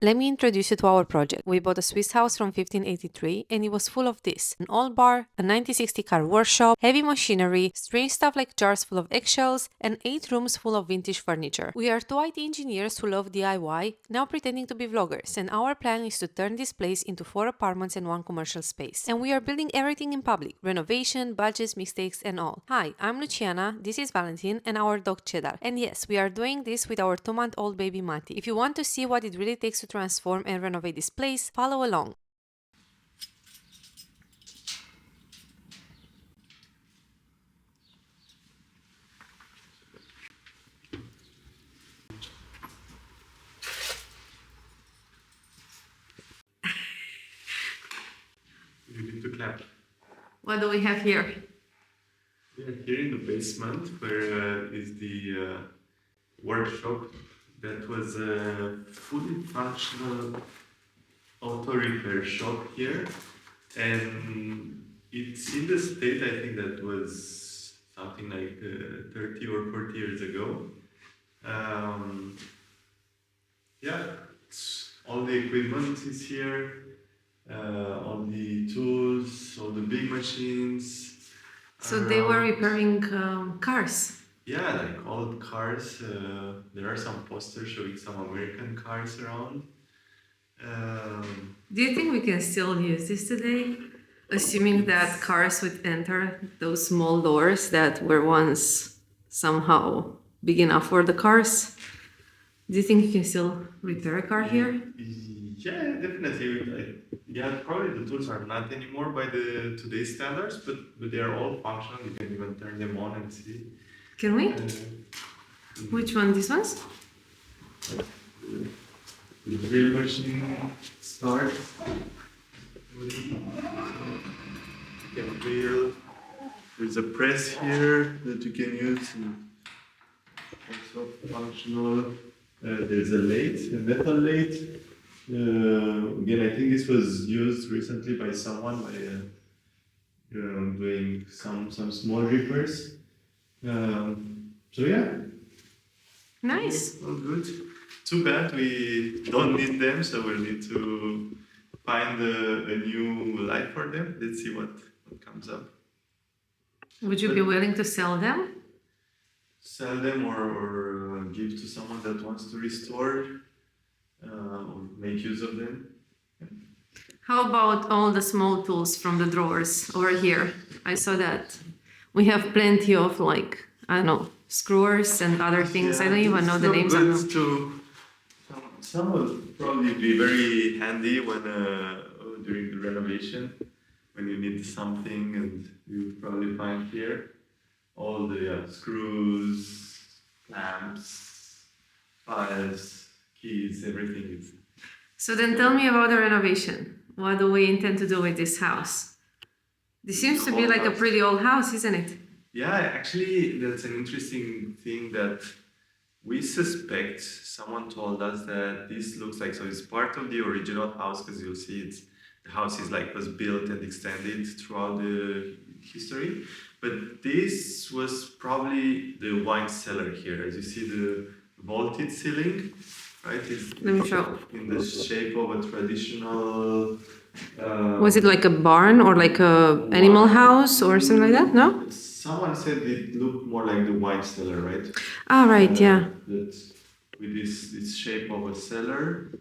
Let me introduce you to our project. We bought a Swiss house from 1583 and it was full of this: an old bar, a 1960 car workshop, heavy machinery, strange stuff like jars full of eggshells, and 8 rooms full of vintage furniture. We are two IT engineers who love DIY, now pretending to be vloggers, and our plan is to turn this place into 4 apartments and 1 commercial space. And we are building everything in public: renovation, budgets, mistakes, and all. Hi, I'm Luciana, this is Valentin, and our dog Cheddar. And yes, we are doing this with our 2-month-old baby Mati. If you want to see what it really takes to transform and renovate this place, follow along. You need to clap. What do we have here? We are here in the basement where is the workshop that was a fully functional auto repair shop here, and it's in the state I think that was something like 30 or 40 years ago. Yeah, all the equipment is here, all the tools, all the big machines. So they were repairing cars. Yeah, like old cars. There are some posters showing some American cars around. Do you think we can still use this today? Assuming that cars would enter those small doors that were once somehow big enough for the cars. Do you think you can still repair a car here? Yeah, definitely. Yeah, probably the tools are not anymore by the today's standards, but they are all functional. You can even turn them on and see. Can we? Which one? These ones? The drill machine starts. You can drill. There's a press here that you can use. Also functional. There's a lathe, a metal lathe. Again, I think this was used recently by someone doing some small repairs. So yeah. Nice. All good. Too bad we don't need them, so we'll need to find a new life for them. Let's see what comes up. Would you be willing to sell them? Sell them or give to someone that wants to restore or make use of them. How about all the small tools from the drawers over here? I saw that we have plenty of, like, I don't know, screwers and other things. Yeah, I don't even know the names of them. Some will probably be very handy when during the renovation, when you need something, and you probably find here all the screws, clamps, files, keys, everything is. So then tell me about the renovation. What do we intend to do with this house? This seems to be like a pretty old house, isn't it? Yeah, actually, that's an interesting thing that we suspect. Someone told us that this looks like, so it's part of the original house, because you'll see the house is like was built and extended throughout the history. But this was probably the wine cellar here. As you see, the vaulted ceiling, right? Let me show. In the shape of a traditional. Was it like a barn or like a animal house or something like that? No? Someone said it looked more like the wine cellar, right? Ah, right, yeah. That with this shape of a cellar,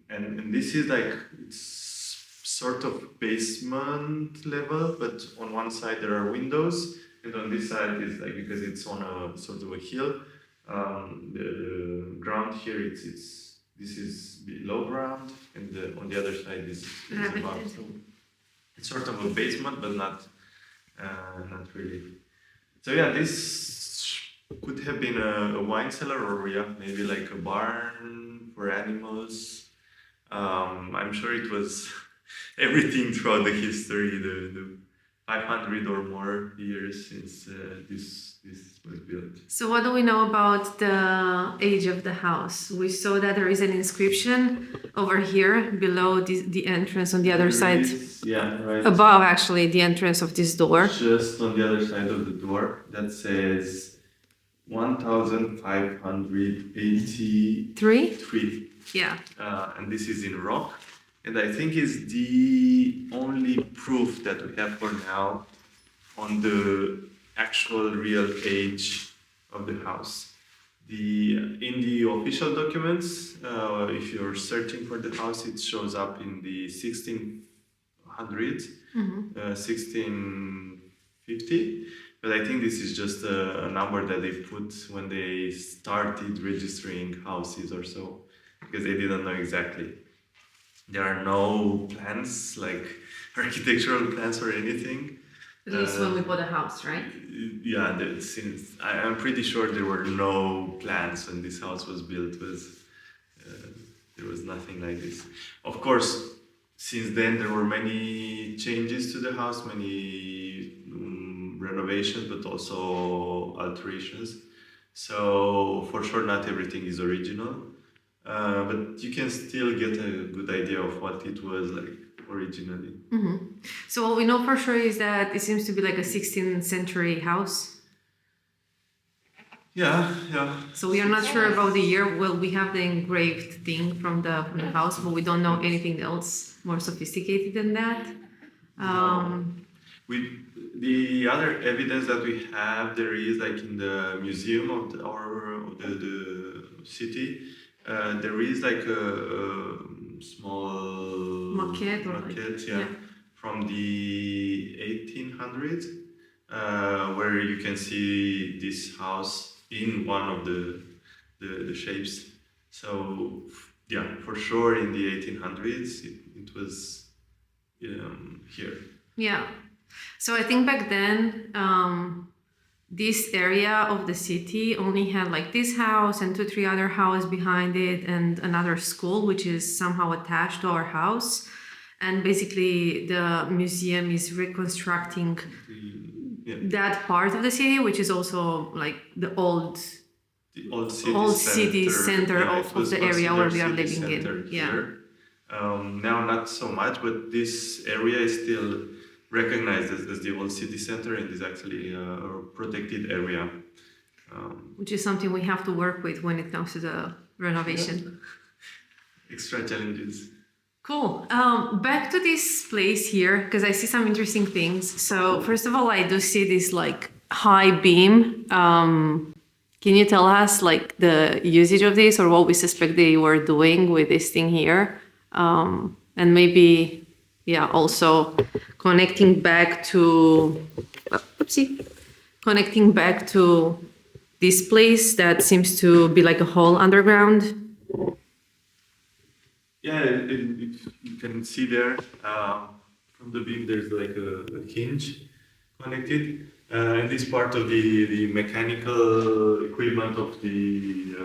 and this is like it's sort of basement level, but on one side there are windows, and on this side is like, because it's on a sort of a hill. The ground here this is below ground, and on the other side is above. So it's sort of a basement, but not really. So yeah, this could have been a wine cellar, or yeah, maybe like a barn for animals. I'm sure it was everything throughout the history, the 500 or more years since this was built. So what do we know about the age of the house? We saw that there is an inscription over here below the entrance on the other side. Yeah, right. Above, actually, the entrance of this door. Just on the other side of the door, that says 1,583. Yeah. And this is in rock. And I think is the only proof that we have for now on the actual real age of the house. In the official documents, if you're searching for the house, it shows up in the 1600s, 1650. But I think this is just a number that they put when they started registering houses or so, because they didn't know exactly. There are no plans, like architectural plans or anything. At least when we bought a house, right? Yeah, I'm pretty sure there were no plans when this house was built. There was nothing like this. Of course, since then there were many changes to the house, many renovations, but also alterations. So for sure, not everything is original, but you can still get a good idea of what it was like originally. So what we know for sure is that it seems to be like a 16th century house. Yeah. So we are not sure about the year. Well, we have the engraved thing from the house, but we don't know anything else more sophisticated than that. The other evidence that we have there is like in the museum of the city. There is like a small maquette, yeah, from the 1800s, where you can see this house in one of the shapes. So yeah, for sure in the 1800s it was here. Yeah. So I think back then, this area of the city only had like this house and 2, 3 other houses behind it and another school, which is somehow attached to our house. And basically the museum is reconstructing that part of the city, which is also like the old city center of the area where we are living in. Yeah. Now not so much, but this area is still recognized as the old city center and is actually a protected area. Which is something we have to work with when it comes to the renovation. Yeah. Extra challenges. Cool. Back to this place here, because I see some interesting things. So first of all, I do see this like high beam. Can you tell us like the usage of this or what we suspect they were doing with this thing here? And maybe, yeah, also connecting back to this place that seems to be like a hole underground. Yeah, you can see there from the beam there's like a hinge connected. And this part of the mechanical equipment of the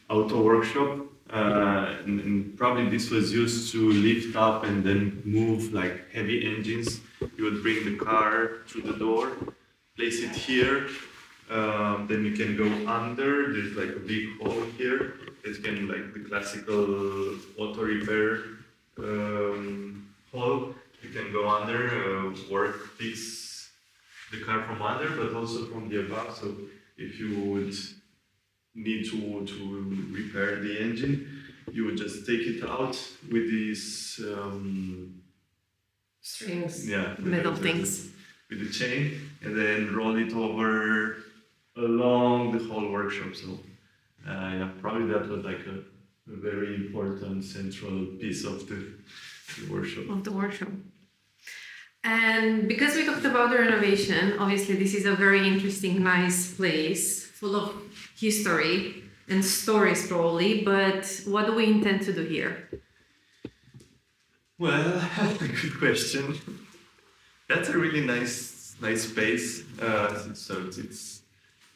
auto workshop. And probably this was used to lift up and then move like heavy engines. You would bring the car through the door, place it here, then you can go under. There's like a big hole here. It's can like the classical auto repair hole. You can go under, fix the car from under, but also from the above. So if you would need to repair the engine, you would just take it out with these strings, yeah, metal things, with the chain, and then roll it over along the whole workshop. So yeah, probably that was like a very important central piece of the workshop. And because we talked about the renovation, obviously this is a very interesting, nice place full of history and stories probably, but what do we intend to do here? Well, good question. That's a really nice space. So it's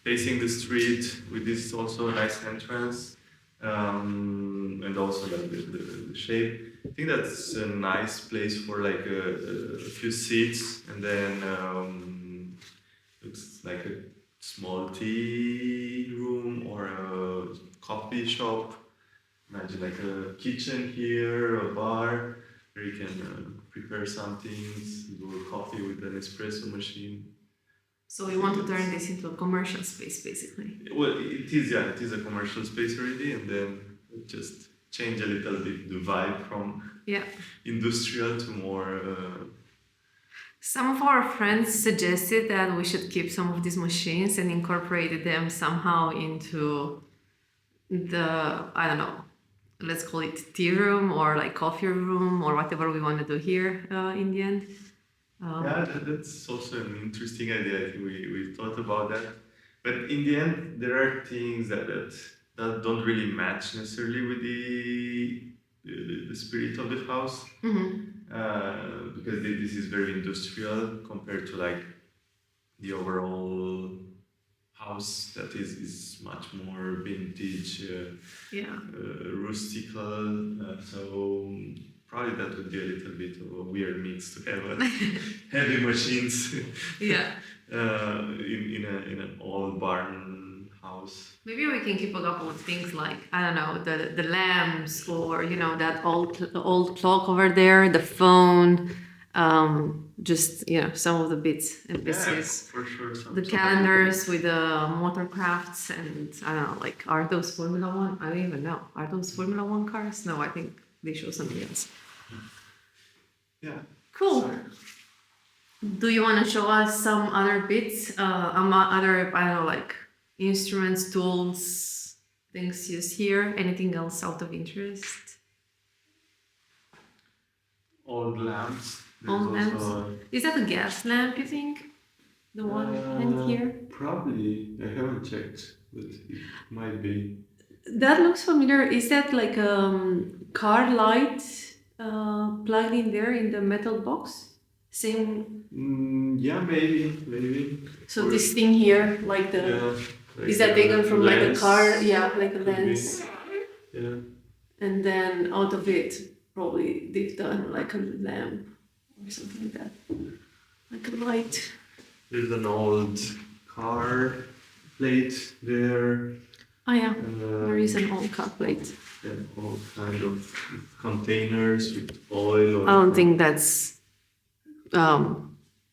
facing the street with this also nice entrance, and also like the shape. I think that's a nice place for like a few seats, and then looks like a small tea room or a coffee shop. Imagine like a kitchen here, a bar where you can prepare some things, do a coffee with an espresso machine. So we want to turn this into a commercial space, basically. Well, it is, yeah, it is a commercial space already, and then just change a little bit the vibe from industrial to more. Some of our friends suggested that we should keep some of these machines and incorporate them somehow into the, I don't know, let's call it tea room or like coffee room or whatever we want to do here in the end. That's also an interesting idea. I think we thought about that. But in the end, there are things that don't really match necessarily with the spirit of the house. Because this is very industrial compared to like the overall house that is much more vintage, rustical. So probably that would be a little bit of a weird mix to have heavy machines. In an old barn house. Maybe we can keep a couple of things like, I don't know, the lamps or that old clock over there, the phone, just some of the bits and pieces. For sure. The calendars with the motorcrafts and I don't know, like, are those Formula One? I don't even know. Are those Formula One cars? No, I think they show something else. Yeah. Cool. Sorry. Do you want to show us some other bits? Other, I don't know, like instruments, tools, things used here? Anything else out of interest? Old lamps. Old lamps. Is that a gas lamp, you think? The one in here? Probably. I haven't checked, but it might be. That looks familiar. Is that like a car light plugged in there in the metal box? Same. Yeah, maybe. So this thing here, like like is that taken from lens, like a car? Yeah, like a lens. Yeah. And then out of it, probably they've done like a lamp or something like that, like a light. There's an old car plate there. Oh yeah, there is an old car plate. And all kind of containers with oil. I don't think that's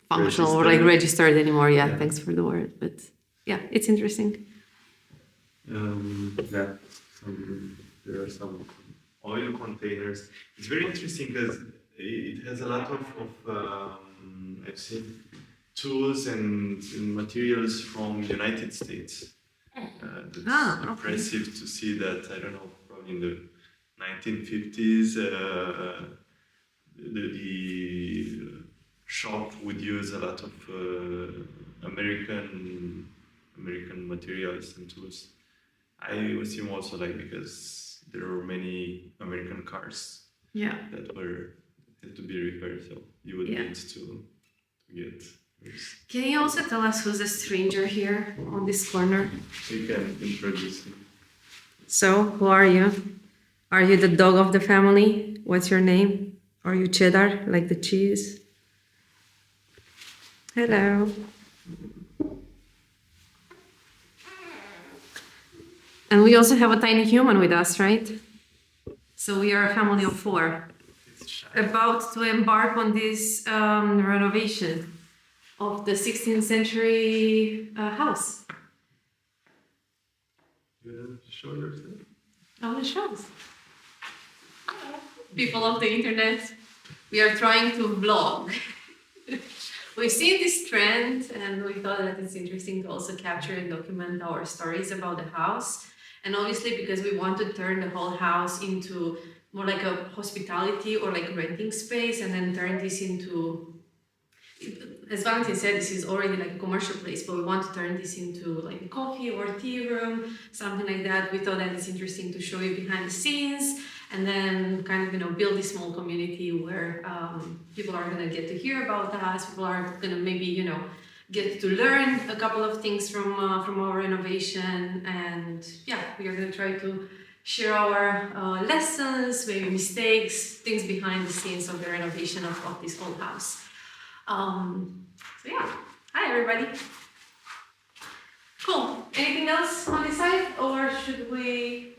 functional or like registered anymore. Yeah, thanks for the word, but yeah, it's interesting. There are some oil containers. It's very interesting because it has a lot of I've seen tools and materials from the United States. That's impressive to see that, I don't know, probably in the 1950s, the shop would use a lot of American materials and tools. I assume also like because there were many American cars that had to be repaired, so you would need to get. Can you also tell us who's the stranger here on this corner? You can introduce him. So, who are you? Are you the dog of the family? What's your name? Are you cheddar, like the cheese? Hello. And we also have a tiny human with us, right? So we are a family of 4, about to embark on this renovation of the 16th century house. You want to show yourself? I want to show us. People of the internet, we are trying to vlog. We've seen this trend and we thought that it's interesting to also capture and document our stories about the house. And obviously because we want to turn the whole house into more like a hospitality or like renting space and then turn this into, as Valentin said, this is already like a commercial place, but we want to turn this into like a coffee or tea room, something like that. We thought that it's interesting to show you behind the scenes and then kind of, build this small community where people are going to get to hear about us, people are going to maybe, get to learn a couple of things from our renovation, and we are going to try to share our lessons, maybe mistakes, things behind the scenes of the renovation of this old house. Hi everybody. Cool. Anything else on this side, or should we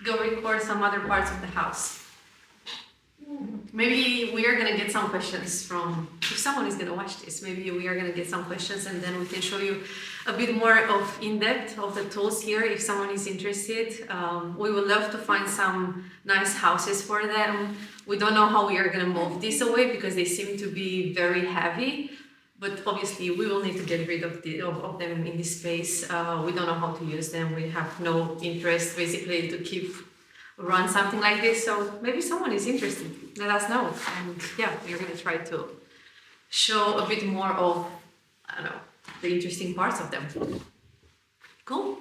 go record some other parts of the house? maybe we are gonna get some questions from, if someone is gonna watch this, maybe we are gonna get some questions and then we can show you a bit more of in-depth of the tools here if someone is interested. We would love to find some nice houses for them. We don't know how we are gonna move this away because they seem to be very heavy, but obviously we will need to get rid of them in this space. We don't know how to use them. We have no interest basically to run something like this, so maybe someone is interested. Let us know, and yeah, we're gonna try to show a bit more of, I don't know, the interesting parts of them. Cool.